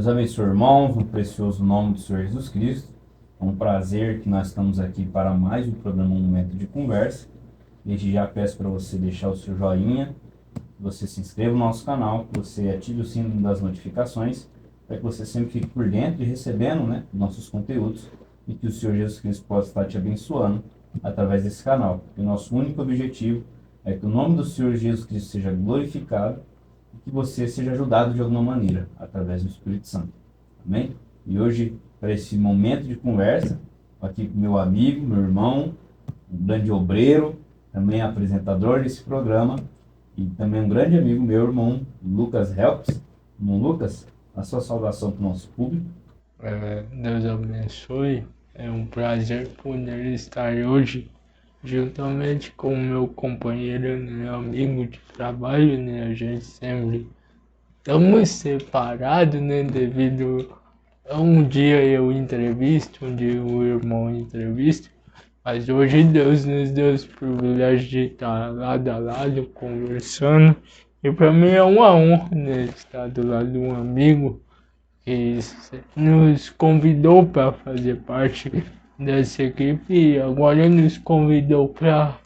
Deus abençoe, irmãos, no precioso nome do Senhor Jesus Cristo. É um prazer que nós estamos aqui para mais um programa, Um Momento de Conversa. Desde já peço para você deixar o seu joinha, que você se inscreva no nosso canal, que você ative o sino das notificações, para que você sempre fique por dentro e recebendo, nossos conteúdos, e que o Senhor Jesus Cristo possa estar te abençoando através desse canal. E o nosso único objetivo é que o nome do Senhor Jesus Cristo seja glorificado e que você seja ajudado de alguma maneira, através do Espírito Santo. Amém? E hoje, para esse momento de conversa, aqui com meu amigo, meu irmão, um grande obreiro, também apresentador desse programa, e também um grande amigo meu, irmão Lucas Helps. Irmão Lucas, a sua saudação para o nosso público. Deus abençoe. É um prazer poder estar hoje juntamente com o meu companheiro, amigo de trabalho, a gente sempre estamos separados, devido a um dia eu entrevisto, um dia o irmão entrevista, mas hoje Deus nos deu o privilégio de estar lado a lado conversando, e para mim é uma honra, estar do lado de um amigo que nos convidou para fazer parte dessa equipe e agora nos convidou para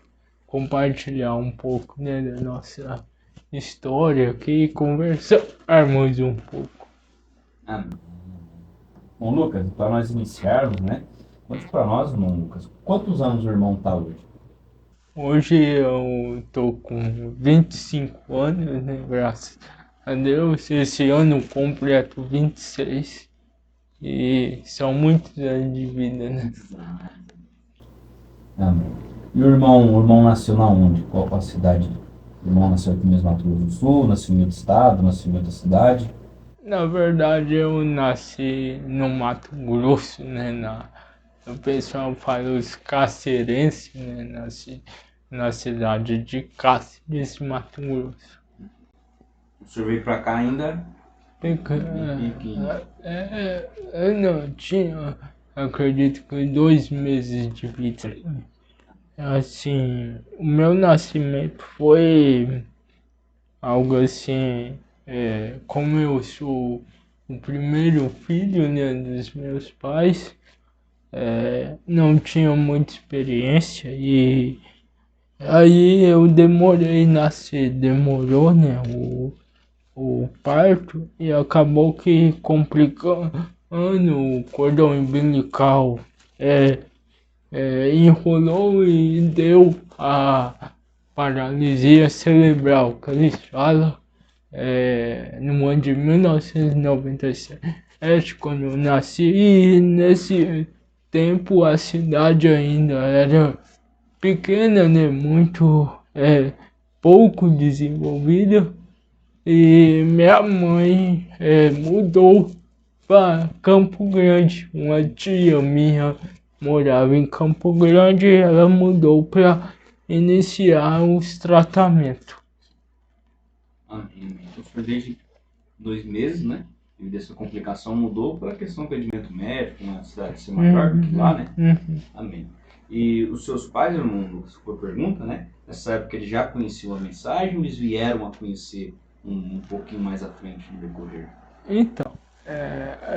compartilhar um pouco, da nossa história aqui e conversarmos um pouco. Amém. Bom, Lucas, para nós iniciarmos, conte para nós, irmão Lucas, quantos anos o irmão está hoje? Hoje eu tô com 25 anos, graças a Deus. Esse ano completo 26 e são muitos anos de vida, Amém. E o irmão nasceu na onde? Qual a cidade? O irmão nasceu aqui mesmo no Mato Grosso do Sul, nasceu em outro estado, nasceu em outra cidade? Na verdade eu nasci no Mato Grosso, o pessoal fala os cacerenses, nasci na cidade de Cáceres, Mato Grosso. O senhor veio para cá ainda? Eu não tinha, acredito que 2 meses de vida. Assim, o meu nascimento foi algo assim, como eu sou o primeiro filho, dos meus pais, não tinha muita experiência e aí eu demorei a nascer, demorou, o parto e acabou que complicando o cordão umbilical, enrolou e deu a paralisia cerebral, que eles falam, no ano de 1997, quando eu nasci, e nesse tempo a cidade ainda era pequena, muito pouco desenvolvida, e minha mãe mudou para Campo Grande. Uma tia minha morava em Campo Grande e ela mudou para iniciar os tratamentos. Amém. Então, o senhor desde 2 meses, devido a essa complicação, mudou para a questão do atendimento médico, uma cidade ser maior do que lá, Amém. E os seus pais, irmão Lucas, foi pergunta, nessa época eles já conheciam a mensagem ou eles vieram a conhecer um pouquinho mais à frente no decorrer? Então,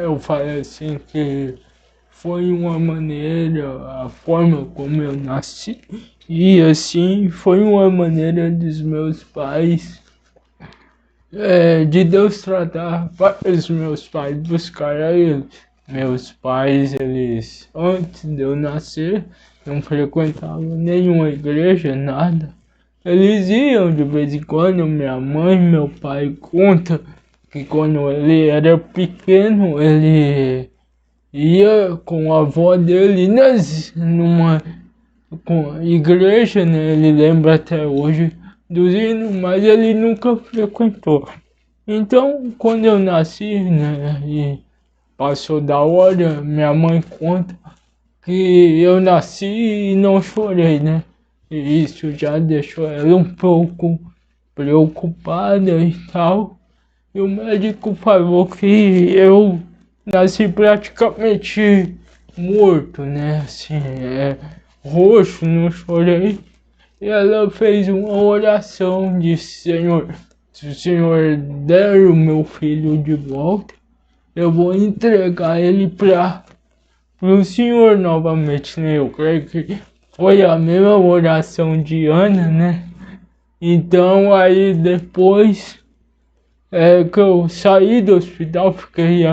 eu falei assim que foi uma maneira, a forma como eu nasci, e assim foi uma maneira dos meus pais, de Deus tratar para os meus pais buscar a eles. Meus pais, eles, antes de eu nascer, não frequentavam nenhuma igreja, nada. Eles iam de vez em quando, minha mãe, meu pai conta que quando ele era pequeno, ele ia com a avó dele numa igreja, ele lembra até hoje dos hinos, mas ele nunca frequentou. Então, quando eu nasci, e passou da hora, minha mãe conta que eu nasci e não chorei, E isso já deixou ela um pouco preocupada e tal. E o médico falou que eu nasci praticamente morto, assim, roxo, não chorei. E ela fez uma oração, disse: Senhor, se o Senhor der o meu filho de volta, eu vou entregar ele para o Senhor novamente, né? Eu creio que foi a mesma oração de Ana, né? Então aí depois que eu saí do hospital, fiquei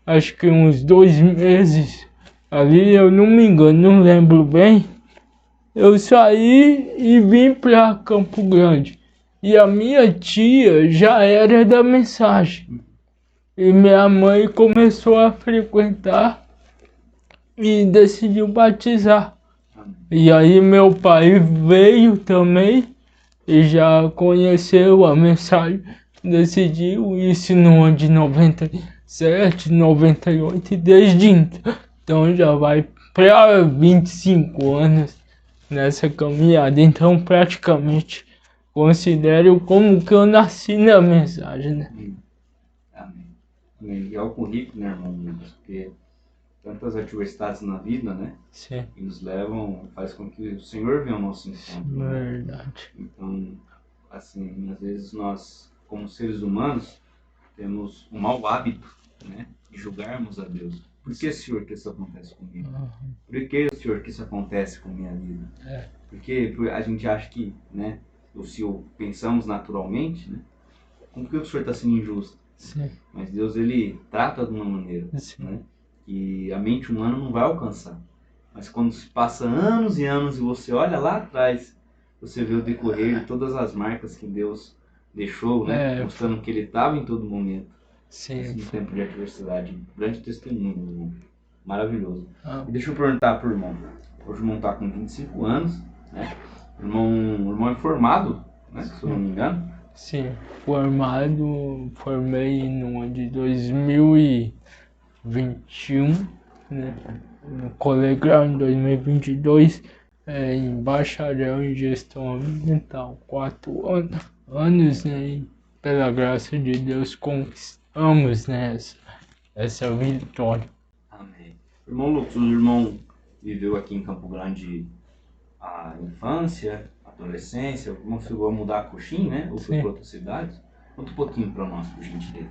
acho que uns 2 meses ali, eu não me engano, não lembro bem. Eu saí e vim para Campo Grande. E a minha tia já era da mensagem. E minha mãe começou a frequentar e decidiu batizar. E aí meu pai veio também e já conheceu a mensagem, decidiu isso no ano de 97, 98 e desde então já vai para 25 anos nessa caminhada. Então praticamente considero como que eu nasci na mensagem, né? Amém. Amém. E é o currículo, né, irmão Lucas? Porque tantas adversidades na vida, né? Sim. Que nos levam, faz com que o Senhor venha ao nosso encontro. Né? Verdade. Então, assim, às vezes nós, como seres humanos, temos o mau hábito, né? De julgarmos a Deus. Por que, Senhor, que isso acontece comigo? Por que, Senhor, que isso acontece com a minha vida? Porque a gente acha que, né? Ou se pensamos naturalmente, né? Como que o Senhor está sendo injusto? Sim. Mas Deus, ele trata de uma maneira, né? Que a mente humana não vai alcançar. Mas quando se passa anos e anos e você olha lá atrás, você vê o decorrer de todas as marcas que Deus deixou, né? Mostrando que ele estava em todo momento. Sim. Assim, no tempo de adversidade. Grande testemunho, irmão. Maravilhoso. E deixa eu perguntar pro irmão. Hoje o irmão está com 25 anos, né? O irmão é formado, né? Se eu não me engano. Sim, formei no ano de 2021, né? No colegial em 2022, em bacharel em gestão ambiental, 4 anos, né? E pela graça de Deus conquistamos, né? Essa vitória. Amém. Irmão Lucas, o irmão viveu aqui em Campo Grande a infância, a adolescência, o irmão chegou a mudar a Coxim, né? Ou foi para outra cidade? Conta um pouquinho para nós, por gentileza.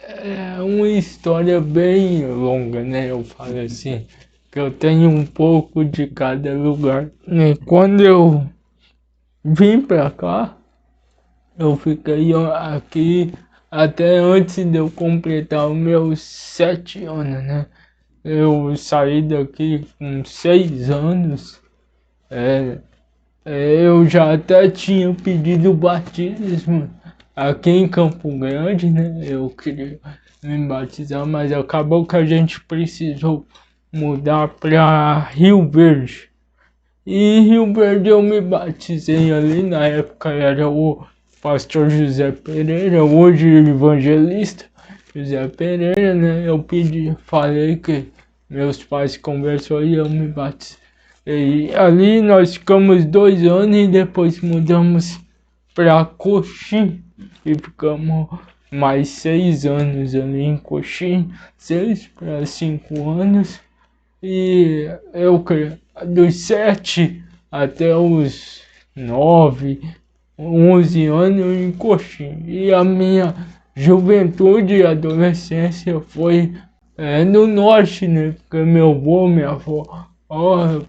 É uma história bem longa, né? Eu falo assim, que eu tenho um pouco de cada lugar, né? Quando eu vim pra cá, eu fiquei aqui até antes de eu completar os meus 7 anos, né? Eu saí daqui com 6 anos, eu já até tinha pedido batismo aqui em Campo Grande, né? Eu queria me batizar, mas acabou que a gente precisou mudar para Rio Verde. E Rio Verde eu me batizei ali, na época era o pastor José Pereira, hoje evangelista José Pereira, né? Eu falei que meus pais conversou e eu me batizei. E ali nós ficamos 2 anos e depois mudamos para Coxim e ficamos mais 6 anos ali em Coxim, 6 para 5 anos. E eu creio, dos 7 até os 9, 11 anos em Coxim. E a minha juventude e adolescência foi no norte, né? Porque meu avô, minha avó,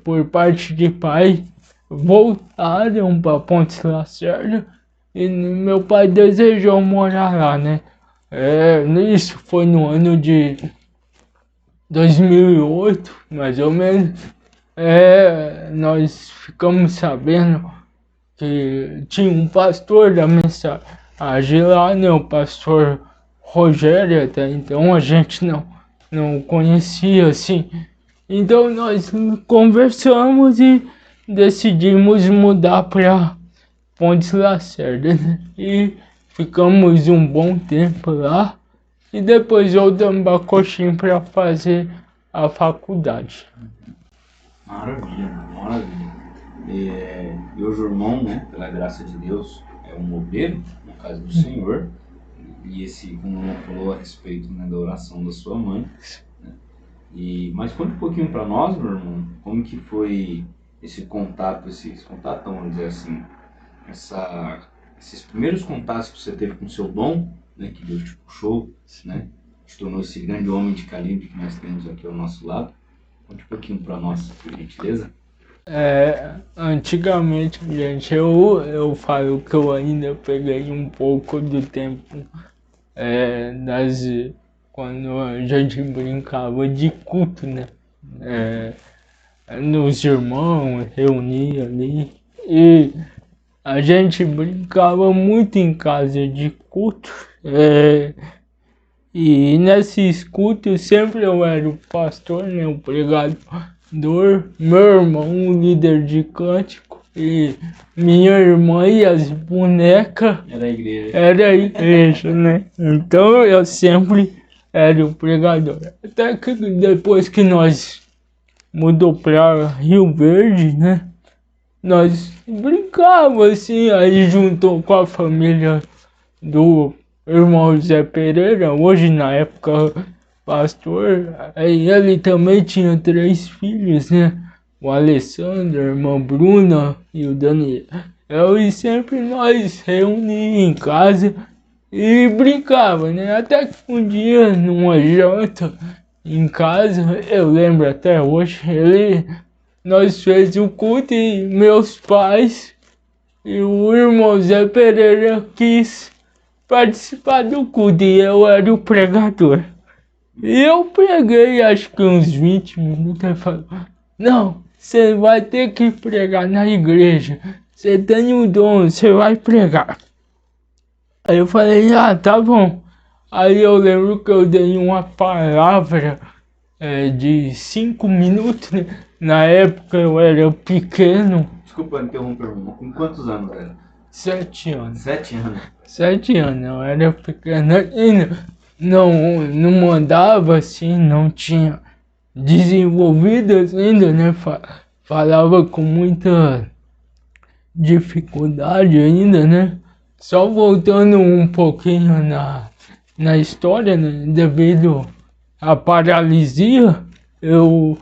por parte de pai, voltaram para Pontes Lacerda e meu pai desejou morar lá, né? Isso foi no ano de 2008, mais ou menos. Nós ficamos sabendo que tinha um pastor da mensagem lá, né? O pastor Rogério, até então a gente não conhecia assim. Então nós conversamos e decidimos mudar para Pontes Lacerda, né? E ficamos um bom tempo lá. E depois voltamos para Coxim para fazer a faculdade. Maravilha, maravilha. E hoje o irmão, né, pela graça de Deus, é um obreiro, na casa do Senhor. E esse, como o irmão falou a respeito, né, da oração da sua mãe. Né? Mas conta um pouquinho para nós, meu irmão, como que foi esse contato, vamos dizer assim, esses primeiros contatos que você teve com o seu dom, né, que Deus te puxou, né? se tornou esse grande homem de calibre que nós temos aqui ao nosso lado. Conte um pouquinho para nós, por gentileza. Antigamente, gente, eu falo que eu ainda peguei um pouco do tempo quando a gente brincava de culto, né? Nos irmãos, reunia ali. E a gente brincava muito em casa de culto. E nesses cultos sempre eu era o pastor, né? O pregador, meu irmão, o líder de cântico. E minha irmã e as bonecas era a igreja, né? Então eu sempre era o pregador. Até que depois que nós mudou para Rio Verde, né? Nós brincávamos assim, aí juntou com a família do irmão Zé Pereira, hoje na época pastor. Aí ele também tinha 3 filhos, né? O Alessandro, a irmã Bruna e o Daniel. E sempre nós reuníamos em casa e brincava, né? Até que um dia, numa janta em casa, eu lembro até hoje, nós fez o culto e meus pais e o irmão Zé Pereira quis participar do culto e eu era o pregador. E eu preguei acho que uns 20 minutos e falei, não, você vai ter que pregar na igreja, você tem o dom, você vai pregar. Aí eu falei, tá bom. Aí eu lembro que eu dei uma palavra de 5 minutos, né? Na época eu era pequeno. Desculpa interromper, irmão. Com quantos anos era? 7 anos. 7 anos? 7 anos, eu era pequeno e não mandava assim, não tinha desenvolvido ainda, né? Falava com muita dificuldade ainda, né? Só voltando um pouquinho na história, né? Devido à paralisia, eu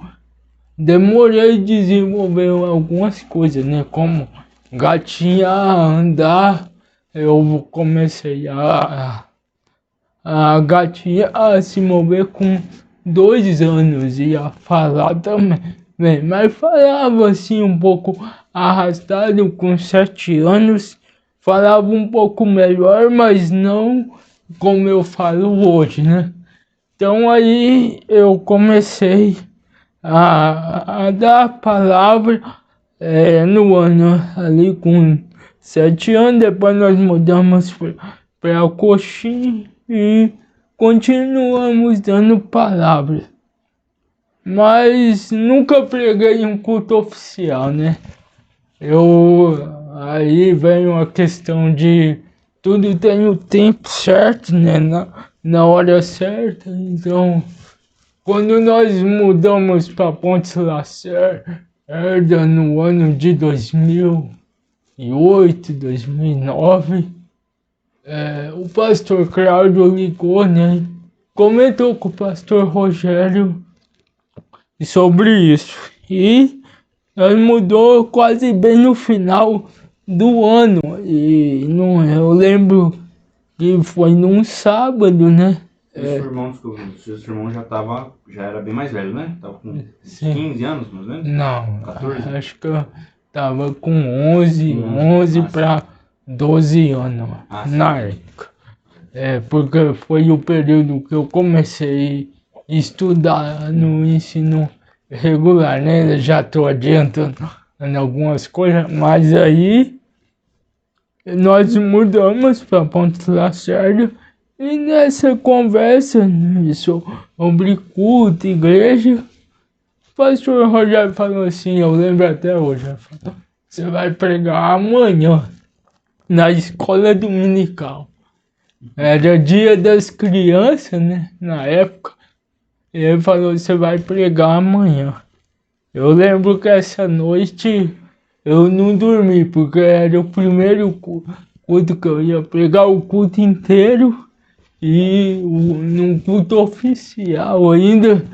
demorei a desenvolver algumas coisas, né? Como gatinhar, andar, eu comecei a gatinhar, a se mover com 2 anos e a falar também. Mas falava assim um pouco arrastado com 7 anos, falava um pouco melhor, mas não como eu falo hoje, né? Então aí eu comecei a dar a palavra no ano ali com 7 anos, depois nós mudamos para Coxim e continuamos dando palavras. Mas nunca preguei um culto oficial, né? Aí vem a questão de tudo tem o tempo certo, né? Na hora certa. Então, quando nós mudamos para Pontes Lacerda no ano de 2008, 2009, o pastor Cláudio ligou, né? Comentou com o pastor Rogério sobre isso. E nós mudou quase bem no final do ano. E eu lembro que foi num sábado, né? Seu irmão já era bem mais velho, né? Tava com 15 anos, mais ou menos? Não, 14? acho que eu tava com 11 para 12 anos na época. Porque foi o período que eu comecei a estudar no ensino regular, né? Já estou adiantando em algumas coisas, mas aí nós mudamos para Pontes Lacerda e nessa conversa sobre culto, igreja, o pastor Rogério falou assim, eu lembro até hoje, falou, você vai pregar amanhã na escola dominical. Era dia das crianças, né? Na época. E ele falou, você vai pregar amanhã. Eu lembro que essa noite eu não dormi, porque era o primeiro culto que eu ia pregar o culto inteiro e num culto oficial ainda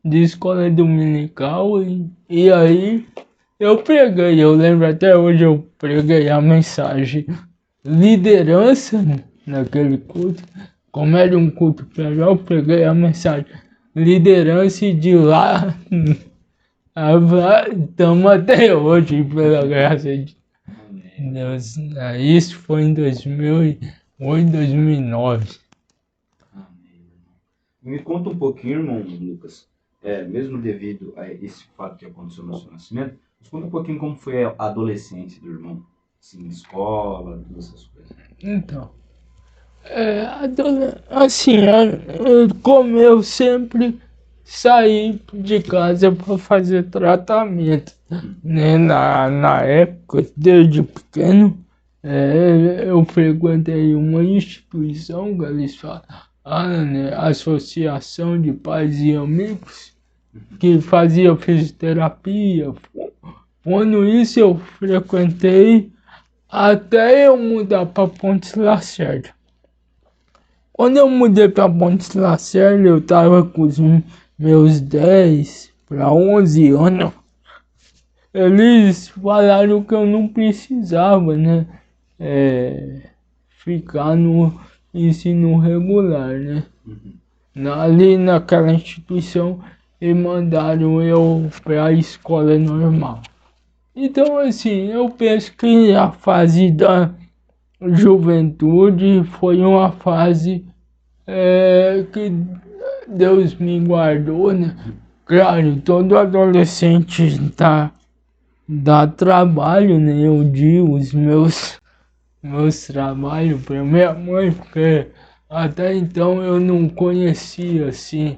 de escola dominical. E aí eu preguei, eu lembro até hoje eu preguei a mensagem liderança naquele culto. como era um culto presencial, eu peguei a mensagem liderança e de lá estamos até hoje, pela graça de Deus. Isso foi em 2008, 2009. Me conta um pouquinho, irmão Lucas, mesmo devido a esse fato que aconteceu no seu nascimento, nos conta um pouquinho como foi a adolescência do irmão, assim, escola, todas essas coisas. Então, assim, como eu sempre saí de casa para fazer tratamento, né? Na época, desde pequeno, eu frequentei uma instituição que eles falam, né? Associação de Pais e Amigos, que fazia fisioterapia. Quando isso eu frequentei até eu mudar para Pontes Lacerda. Quando eu mudei para Pontes Lacerda, eu tava com os meus 10 para 11 anos. Eles falaram que eu não precisava, né, ficar no ensino regular, né. Ali naquela instituição, eles mandaram eu para a escola normal. Então, assim, eu penso que a fase da juventude foi uma fase que Deus me guardou, né? Claro, todo adolescente dá trabalho, né? Eu digo os meus trabalhos para minha mãe, porque até então eu não conhecia, assim,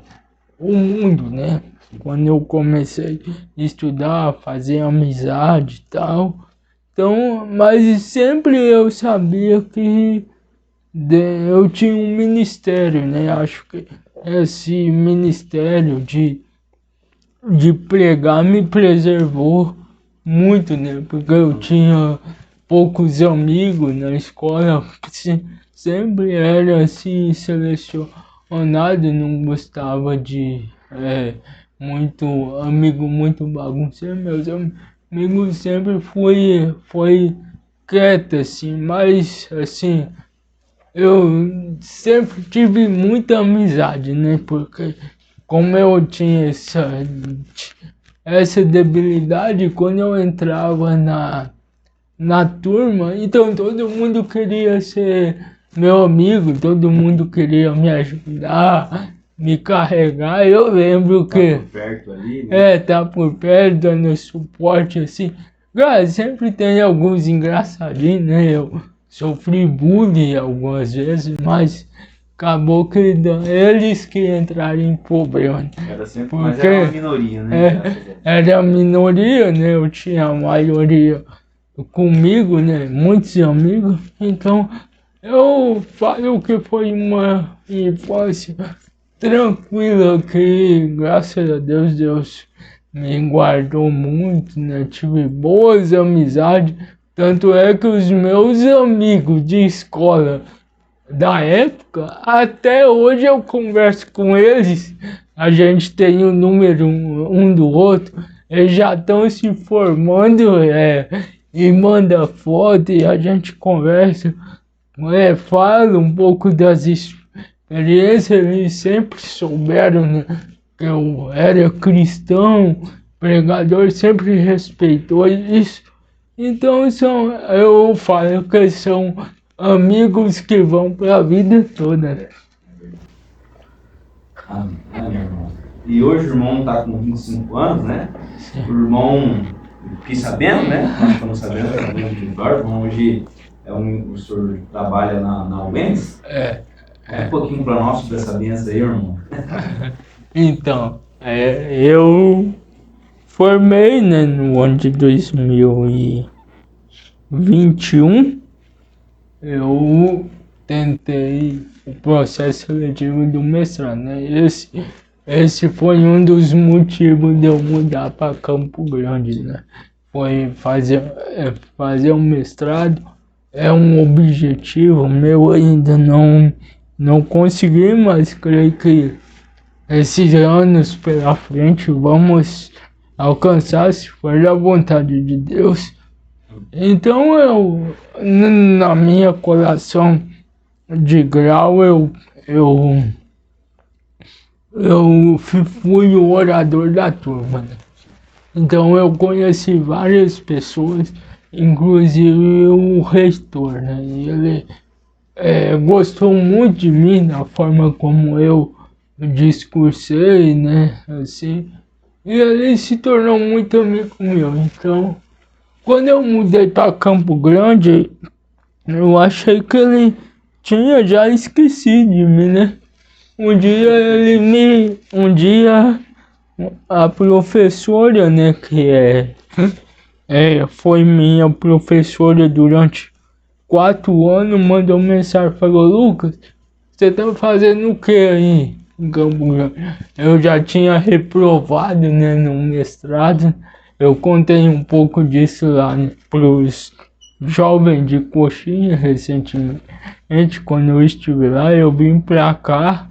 o mundo, né? Quando eu comecei a estudar, fazer amizade e tal. Então, mas sempre eu sabia que eu tinha um ministério, né? Acho que esse ministério de pregar me preservou muito, né? Porque eu tinha poucos amigos na escola, sempre era assim selecionado, não gostava de muito amigo muito bagunceiro. Meus amigos sempre foi quieto assim, mas assim eu sempre tive muita amizade, né? Porque como eu tinha essa debilidade, quando eu entrava na turma, então todo mundo queria ser meu amigo, todo mundo queria me ajudar, me carregar. Eu lembro que Tá por perto ali, né? tá por perto, dando suporte assim. Cara, sempre tem alguns engraçadinhos, né? Eu sofri bullying algumas vezes, mas acabou que eles que entraram em problema. Era sempre, porque mas era uma minoria, né? era a minoria, né? Eu tinha a maioria comigo, né? Muitos amigos. Então, eu falo que foi uma infância tranquila, que graças a Deus, Deus me guardou muito, né? Tive boas amizades. Tanto é que os meus amigos de escola da época, até hoje eu converso com eles, a gente tem o número um do outro, eles já estão se formando e manda foto e a gente conversa, fala um pouco das experiências. Eles sempre souberam, né, que eu era cristão, pregador, sempre respeitou isso. Então eu falo que são amigos que vão para a vida toda, né? Amém, irmão. E hoje o irmão está com 25 anos, né? O irmão, fiquei sabendo, né? Nós estamos sabendo que é muito de o irmão hoje o senhor trabalha na UENS. Conta um pouquinho para nós dessa benção aí, irmão. Então, eu formei, né, no ano de 2021. Eu tentei o processo seletivo do mestrado, né? Esse foi um dos motivos de eu mudar para Campo Grande, né? Foi fazer um mestrado, é um objetivo meu, ainda não consegui, mas creio que esses anos pela frente vamos alcançar, se for da vontade de Deus. Então na minha colação de grau, fui o orador da turma, né? Então eu conheci várias pessoas, inclusive o reitor, né? E ele gostou muito de mim, da forma como eu discursei, né? Assim, e ele se tornou muito amigo meu. Então, quando eu mudei para Campo Grande, eu achei que ele tinha já esquecido de mim, né? Um dia a professora, né, que foi minha professora durante 4 anos, mandou mensagem, falou: Lucas, você tá fazendo o que aí em Campo Grande? Eu já tinha reprovado, né, no mestrado. Eu contei um pouco disso lá, né, pros jovens de Coxinha recentemente. Quando eu estive lá, eu vim pra cá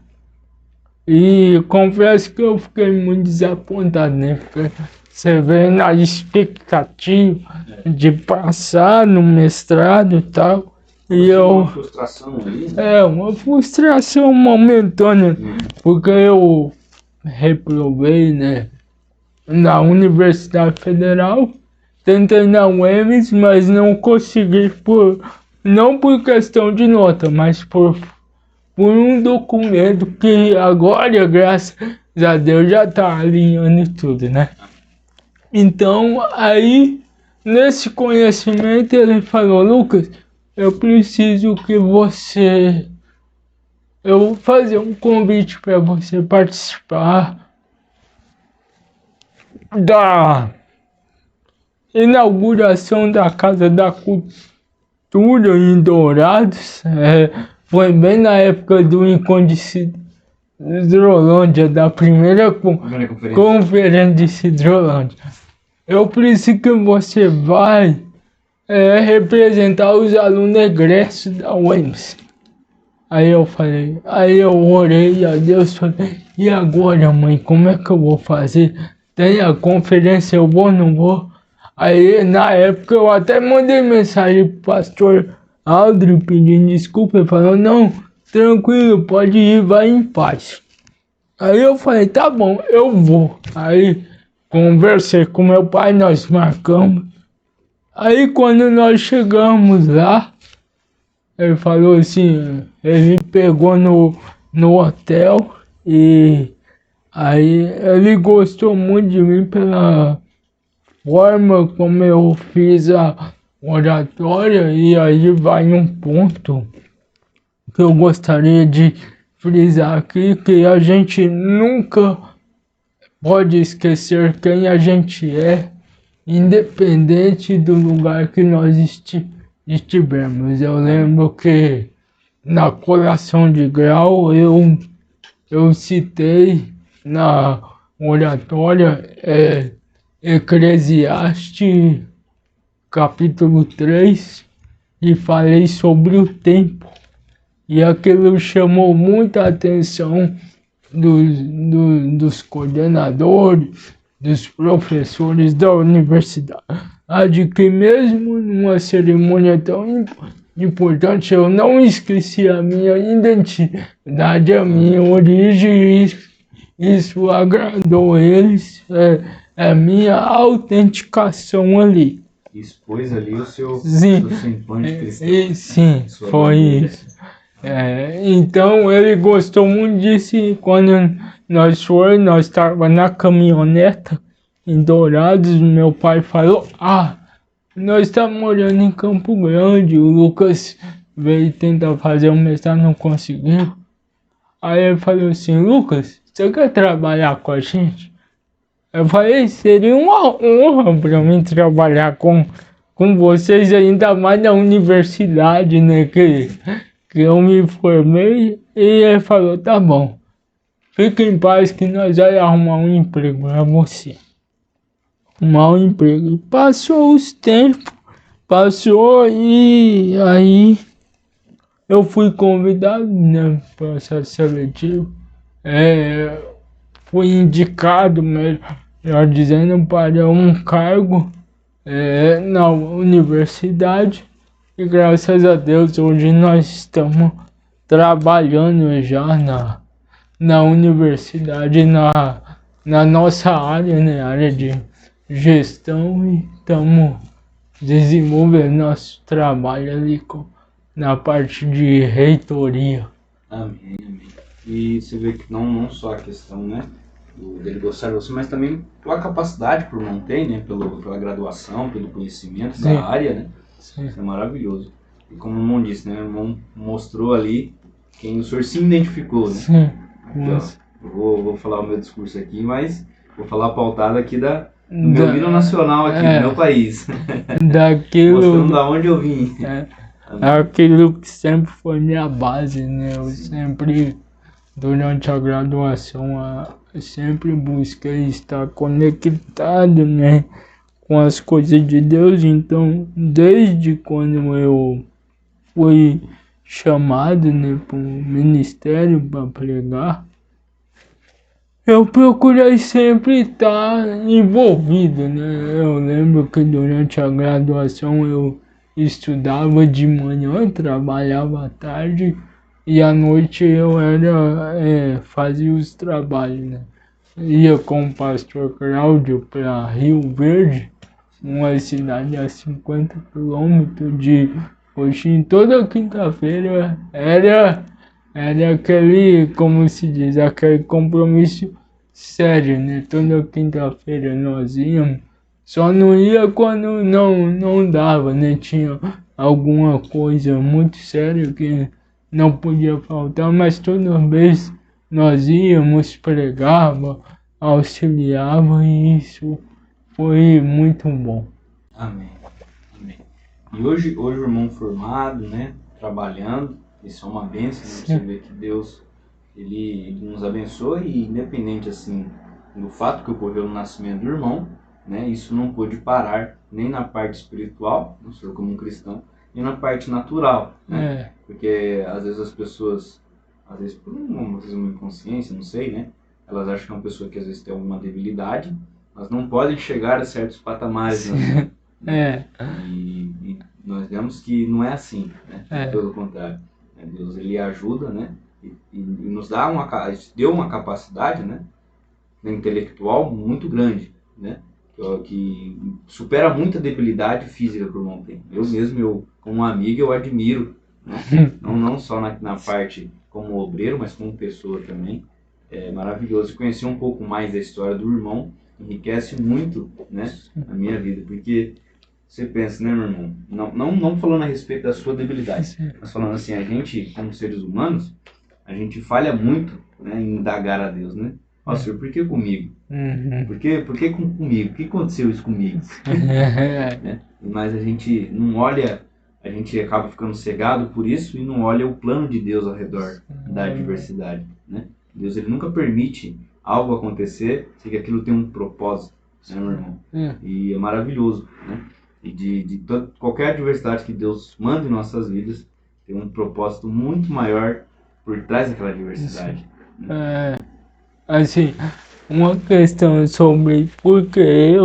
e confesso que eu fiquei muito desapontado, né? Porque você vê na expectativa de passar no mestrado e tal. E uma frustração ali, né? uma frustração momentânea, porque eu reprovei, né, na Universidade Federal, tentei na UEMS, mas não consegui não por questão de nota, mas por um documento que agora, graças a Deus, já tá alinhando tudo, né? Então, aí, nesse conhecimento, ele falou: Lucas, eu preciso que você... Eu vou fazer um convite para você participar da inauguração da Casa da Cultura em Dourados. Foi bem na época do encontro de Hidrolândia, da primeira conferência de Cidrolândia. Eu preciso que você vai representar os alunos egressos da UEMS. Aí eu orei a Deus, falei: e agora, mãe, como é que eu vou fazer? Tem a conferência, eu vou, não vou? Aí, na época, eu até mandei mensagem pro pastor Aldrin pedindo desculpa. Ele falou: não, tranquilo, pode ir, vai em paz. Aí eu falei: tá bom, eu vou. Aí conversei com meu pai, nós marcamos. Aí quando nós chegamos lá, ele falou assim, ele pegou no hotel e aí ele gostou muito de mim pela forma como eu fiz a oratória. E aí vai um ponto que eu gostaria de frisar aqui, que a gente nunca pode esquecer quem a gente é, independente do lugar que nós estivermos. Eu lembro que na colação de grau eu citei na oratória Eclesiastes capítulo 3 e falei sobre o tempo. E aquilo chamou muita atenção dos coordenadores, dos professores da universidade, que mesmo numa cerimônia tão importante eu não esqueci a minha identidade, a minha origem, e isso agradou eles, a minha autenticação ali. Expôs ali o seu semblante cristão. Sim, foi isso. Então ele gostou muito disso e quando nós estávamos na caminhoneta em Dourados, meu pai falou: nós estamos morando em Campo Grande, o Lucas veio tentar fazer um mestrado, não conseguiu. Aí ele falou assim: Lucas, você quer trabalhar com a gente? Eu falei: seria uma honra para mim trabalhar com vocês, ainda mais na universidade, né, que eu me formei. E ele falou: tá bom, fique em paz que nós vamos arrumar um emprego para você. Arrumar um emprego. Passou os tempos, e aí eu fui convidado, né, para processo seletivo. Fui indicado, melhor dizendo, para um cargo na universidade. E graças a Deus hoje nós estamos trabalhando já na universidade, na nossa área, né, área de gestão, e estamos desenvolvendo nosso trabalho ali na parte de reitoria. Amém, amém. E você vê que não só a questão, né, dele gostar de você, mas também pela capacidade que o irmão tem, né, pela graduação, pelo conhecimento Sim. da área, né? Sim. Isso é maravilhoso. E como o irmão disse, né, o irmão mostrou ali quem o senhor se identificou, né? Sim. Aqui, ó, eu vou falar o meu discurso aqui, mas vou falar pautado aqui do meu hino nacional aqui, do meu país. Mostrando da onde eu vim. Aquilo que sempre foi minha base, né? Eu sempre, durante a graduação, eu sempre busquei estar conectado, né, com as coisas de Deus. Então, desde quando eu fui chamado, né, para o ministério para pregar, eu procurei sempre estar envolvido, né? Eu lembro que durante a graduação eu estudava de manhã, trabalhava à tarde e à noite eu fazia os trabalhos, né? Ia com o pastor Cláudio para Rio Verde, uma cidade a 50 quilômetros de Coxim. Toda quinta-feira era aquele, como se diz, aquele compromisso sério, né? Toda quinta-feira nós íamos, só não ia quando não dava, né? Tinha alguma coisa muito séria que não podia faltar, mas toda vez nós íamos, pregava, auxiliava, e isso foi muito bom. Amém. Amém. E hoje o irmão formado, né, trabalhando, isso é uma bênção, né? Você vê que Deus, ele nos abençoa, e independente, assim, do fato que ocorreu no nascimento do irmão, né, isso não pôde parar nem na parte espiritual, o senhor como um cristão, nem na parte natural, né? Porque às vezes as pessoas, às vezes por uma inconsciência, não sei, né, elas acham que é uma pessoa que às vezes tem alguma debilidade, mas não podem chegar a certos patamares, né? E nós vemos que não é assim, né? Pelo contrário, Deus, ele ajuda, né? E nos deu uma capacidade, né, intelectual muito grande, né? Que supera muito a debilidade física que o irmão tem. Eu mesmo, como amigo, eu admiro, né? não só na parte como obreiro, mas como pessoa também. É maravilhoso. Conhecer um pouco mais da história do irmão enriquece muito, né, a minha vida, porque você pensa, né, meu irmão, não falando a respeito da sua debilidade, mas falando assim, a gente, como seres humanos, a gente falha muito, né, em indagar a Deus, né? Ó, Senhor, por que comigo? Por que comigo? Por que aconteceu isso comigo? Né? Mas a gente não olha, a gente acaba ficando cegado por isso e não olha o plano de Deus ao redor da adversidade, né? Deus, ele nunca permite algo acontecer sem que aquilo tenha um propósito, né, meu irmão? E é maravilhoso, né? E de qualquer adversidade que Deus manda em nossas vidas, tem um propósito muito maior por trás daquela adversidade. Né? Assim, uma questão sobre porque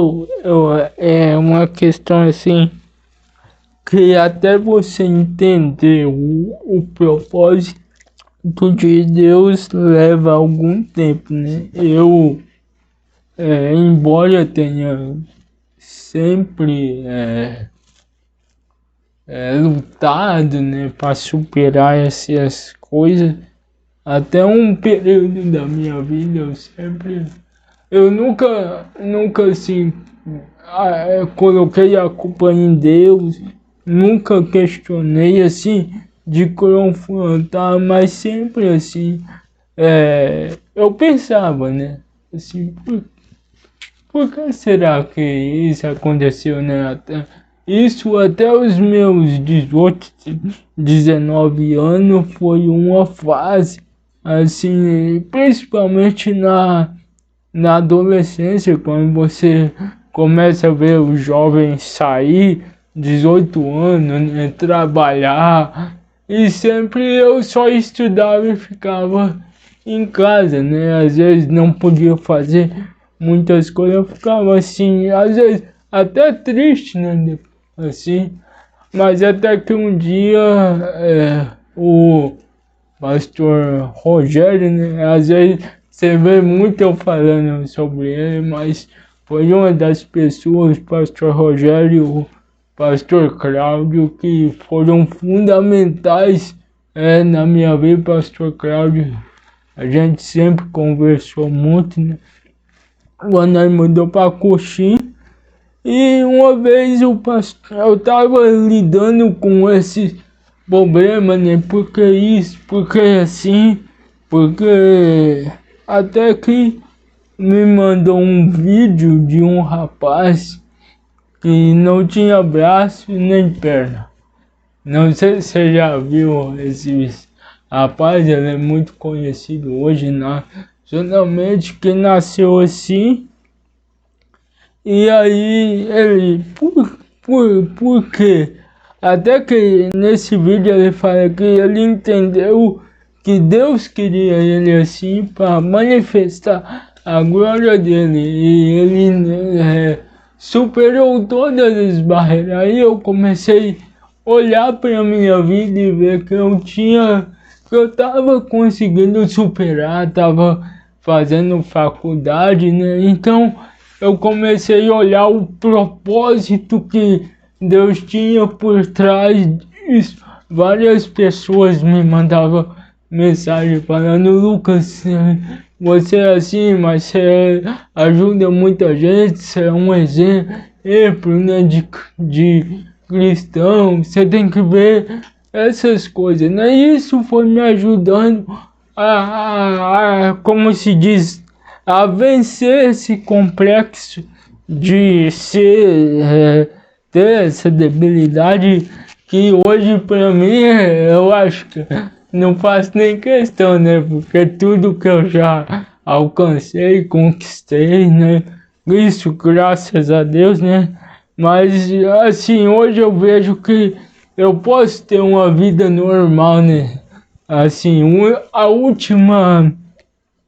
é uma questão assim que até você entender o propósito de Deus leva algum tempo, né? Eu, embora tenha sempre lutado, né, para superar essas coisas, até um período da minha vida eu nunca assim coloquei a culpa em Deus, nunca questionei assim de confrontar, mas sempre assim eu pensava, né, assim, por que será que isso aconteceu, né? Isso até os meus 18, 19 anos foi uma fase, assim, principalmente na adolescência, quando você começa a ver os jovens sair, 18 anos, né, trabalhar, e sempre eu só estudava e ficava em casa, né? Às vezes não podia fazer muitas coisas, eu ficava assim, às vezes até triste, né? Assim, mas até que um dia pastor Rogério, né? Às vezes você vê muito eu falando sobre ele, mas foi uma das pessoas, pastor Rogério, o pastor Cláudio, que foram fundamentais na minha vida. Pastor Cláudio, a gente sempre conversou muito, né? Quando nós mudou para Coxim, e uma vez eu tava lidando com esse problema, né? Porque isso, porque assim, porque até que me mandou um vídeo de um rapaz que não tinha braço nem perna. Não sei se você já viu esse rapaz, ele é muito conhecido hoje nacionalmente, que nasceu assim. E aí ele, por quê? Até que nesse vídeo ele fala que ele entendeu que Deus queria ele assim para manifestar a glória dele. E ele superou todas as barreiras. Aí eu comecei a olhar para a minha vida e ver que eu estava conseguindo superar, estava fazendo faculdade, né? Então eu comecei a olhar o propósito que Deus tinha por trás disso. Várias pessoas me mandavam mensagem falando: Lucas, você é assim, mas você ajuda muita gente, você é um exemplo, né, de cristão, você tem que ver essas coisas, né? Isso foi me ajudando como se diz, a vencer esse complexo de ter essa debilidade que hoje pra mim eu acho que não faço nem questão, né? Porque tudo que eu já alcancei, conquistei, né? Isso graças a Deus, né? Mas assim, hoje eu vejo que eu posso ter uma vida normal, né? Assim, a última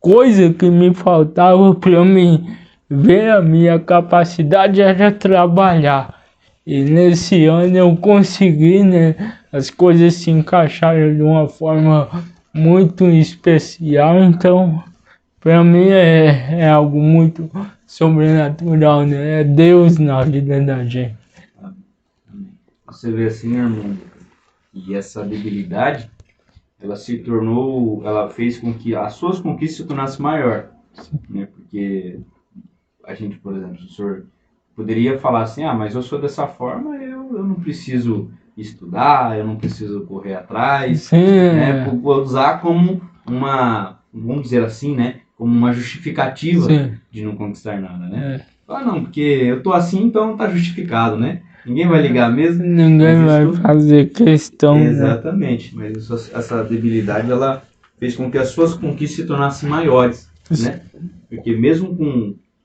coisa que me faltava para mim ver a minha capacidade era trabalhar. E nesse ano eu consegui, né? As coisas se encaixaram de uma forma muito especial, então para mim é algo muito sobrenatural, né? É Deus na vida da gente. Você vê assim, irmão, e essa debilidade, ela fez com que as suas conquistas se tornassem maior, né? Porque a gente, por exemplo, o senhor poderia falar assim: mas eu sou dessa forma, eu não preciso estudar, eu não preciso correr atrás, Sim, né? Por usar como vamos dizer assim, né? Como uma justificativa sim, de não conquistar nada, né? Não, porque eu tô assim, então tá justificado, né? Ninguém vai ligar mesmo. Ninguém vai fazer questão, exatamente, né? Mas essa debilidade, ela fez com que as suas conquistas se tornassem maiores, né? Porque mesmo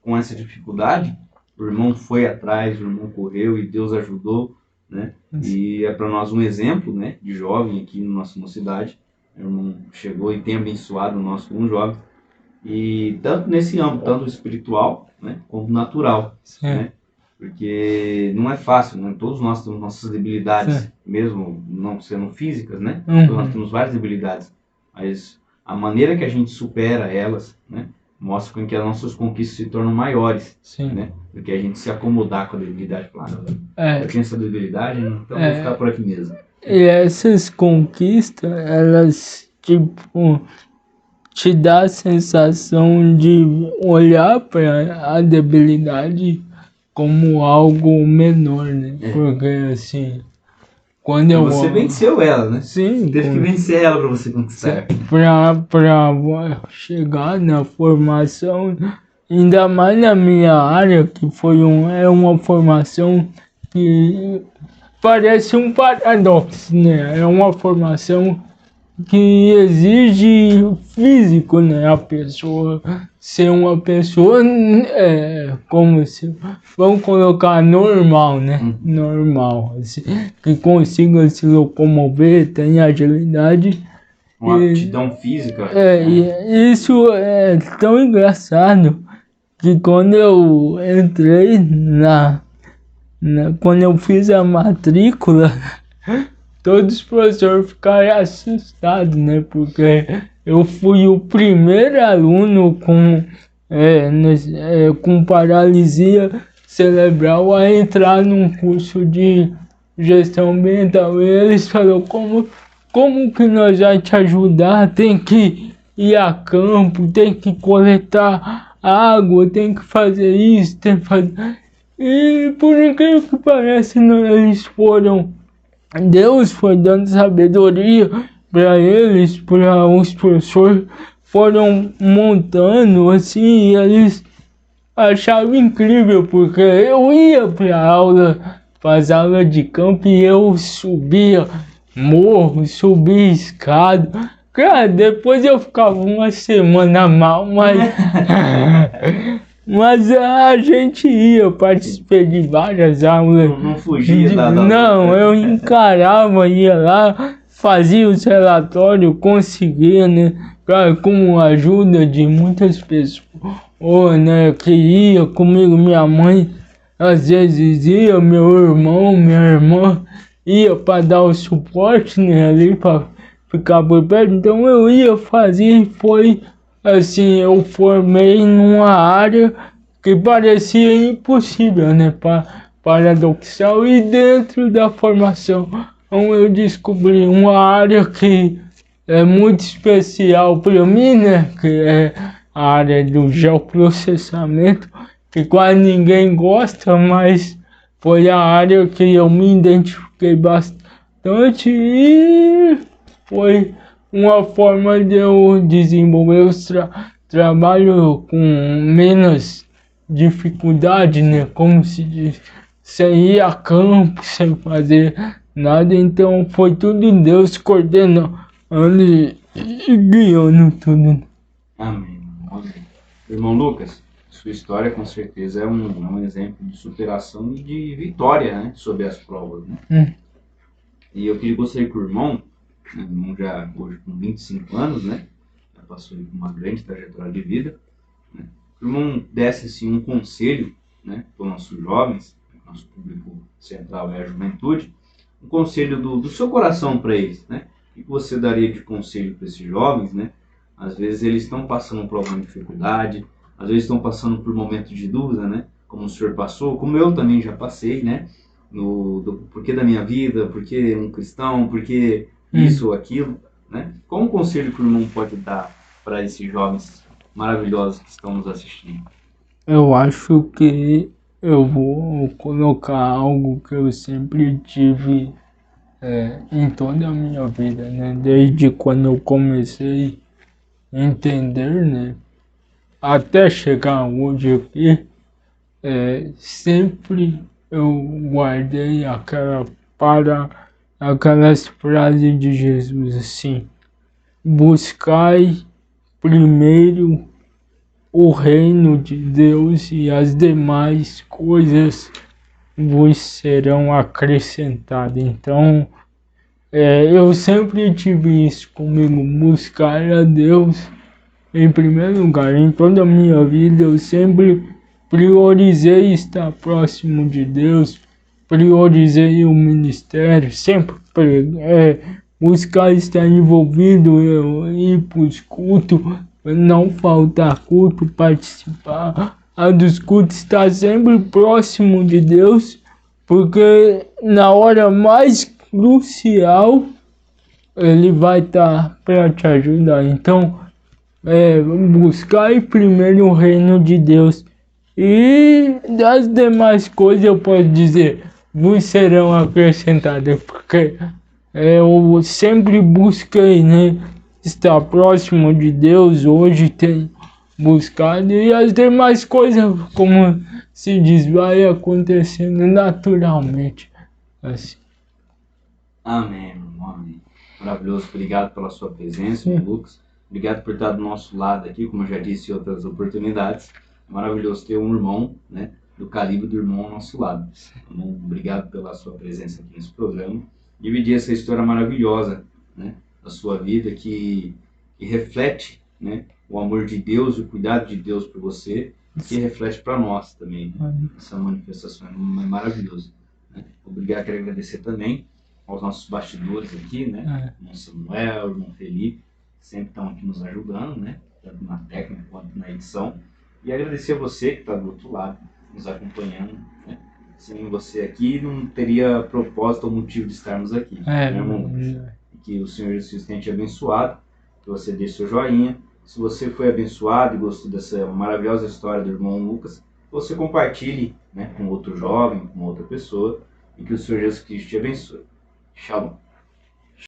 com essa dificuldade, o irmão foi atrás, o irmão correu e Deus ajudou, né? E é para nós um exemplo, né, de jovem aqui na nossa mocidade. O irmão chegou e tem abençoado nós como jovem. E tanto nesse âmbito, tanto espiritual, né, como natural, né? Porque não é fácil, né? Todos nós temos nossas debilidades, mesmo não sendo físicas, né? Então nós temos várias debilidades, mas a maneira que a gente supera elas, né, mostra com que as nossas conquistas se tornam maiores, né? Porque a gente se acomodar com a debilidade, claro. Eu tenho essa debilidade, então vou ficar por aqui mesmo. E essas conquistas, elas, tipo, te dá a sensação de olhar para a debilidade como algo menor, né? Porque assim, quando eu... Você venceu ela, né? Sim. Teve que vencer ela para você conquistar. Para chegar na formação, ainda mais na minha área, que é uma formação que parece um paradoxo, né? É uma formação que exige físico, né? A pessoa ser uma pessoa, como se, vamos colocar normal, né? Normal, assim, que consiga se locomover, tenha agilidade. Uma aptidão física. E isso é tão engraçado que quando eu entrei quando eu fiz a matrícula, todos os professores ficaram assustados, né? Porque eu fui o primeiro aluno com paralisia cerebral a entrar num curso de gestão ambiental. E eles falaram, como que nós vamos te ajudar? Tem que ir a campo, tem que coletar água, tem que fazer isso, tem que fazer... E por incrível que pareça, eles foram... Deus foi dando sabedoria para eles, para os professores foram montando assim, e eles achavam incrível, porque eu ia para aula, para as aulas de campo, e eu subia morro, subia escada. Cara, depois eu ficava uma semana mal, mas a gente ia, eu participei de várias aulas. Não fugia da Não, eu encarava, ia lá, fazia os relatórios, conseguia, né? Cara, com a ajuda de muitas pessoas, né? Que ia comigo, minha mãe, às vezes ia, meu irmão, minha irmã, ia para dar o suporte, né? Ali para ficar por perto. Então eu ia fazer e foi assim, eu formei numa área que parecia impossível, né? Paradoxal, e dentro da formação eu descobri uma área que é muito especial para mim, né? Que é a área do geoprocessamento, que quase ninguém gosta, mas foi a área que eu me identifiquei bastante e foi uma forma de eu desenvolver os trabalho com menos dificuldade, né? Como se diz, sem ir a campo, sem fazer nada. Então foi tudo Deus coordenando e guiando tudo. Amém. Amém. Irmão Lucas, sua história com certeza é um exemplo de superação e de vitória, né? Sobre as provas, né? E eu gostaria que o irmão já hoje com 25 anos, né? Já passou por uma grande trajetória de vida, né? O irmão desse assim, um conselho, né? Para os nossos jovens, nosso público central é a juventude, um conselho do seu coração para eles, né? O que você daria de conselho para esses jovens, né? Às vezes eles estão passando por alguma dificuldade, às vezes estão passando por momentos de dúvida, né? Como o senhor passou, como eu também já passei, né? Do porquê da minha vida, porquê um cristão, porquê isso ou aquilo, né? Qual um conselho que o irmão pode dar para esses jovens maravilhosos que estão nos assistindo? Eu acho que eu vou colocar algo que eu sempre tive em toda a minha vida, né? Desde quando eu comecei a entender, né? Até chegar hoje aqui, sempre eu guardei aquelas frases de Jesus assim: buscai primeiro o reino de Deus e as demais coisas vos serão acrescentadas. Então, eu sempre tive isso comigo, buscar a Deus em primeiro lugar. Em toda a minha vida eu sempre priorizei estar próximo de Deus, priorizei o ministério, sempre buscar estar envolvido, ir para os cultos, não faltar culto, participar dos cultos, estar sempre próximo de Deus, porque na hora mais crucial Ele vai estar para te ajudar. Então, buscar primeiro o reino de Deus, e das demais coisas eu posso dizer, vos serão acrescentadas, porque eu sempre busquei, né, estar próximo de Deus. Hoje tenho buscado, e as demais coisas, como se diz, vai acontecendo naturalmente, assim. Amém, irmão, amém. Maravilhoso, obrigado pela sua presença, Lucas. Obrigado por estar do nosso lado aqui, como eu já disse em outras oportunidades. É maravilhoso ter um irmão, né, do calibre do irmão ao nosso lado. Então, obrigado pela sua presença aqui nesse programa. Dividir essa história maravilhosa, né, da sua vida, que reflete, né, o amor de Deus, o cuidado de Deus por você, que reflete para nós também, né? Essa manifestação é maravilhosa, né? Obrigado, quero agradecer também aos nossos bastidores aqui, né? Irmão Samuel, irmão Felipe, sempre estão aqui nos ajudando, né? Tanto na técnica quanto na edição. E agradecer a você que está do outro lado, nos acompanhando, né? Sem você aqui, não teria propósito ou motivo de estarmos aqui, né, irmão? E que o Senhor Jesus tenha te abençoado, que você dê seu joinha. Se você foi abençoado e gostou dessa maravilhosa história do irmão Lucas, você compartilhe, né, com outro jovem, com outra pessoa, e que o Senhor Jesus Cristo te abençoe. Shalom.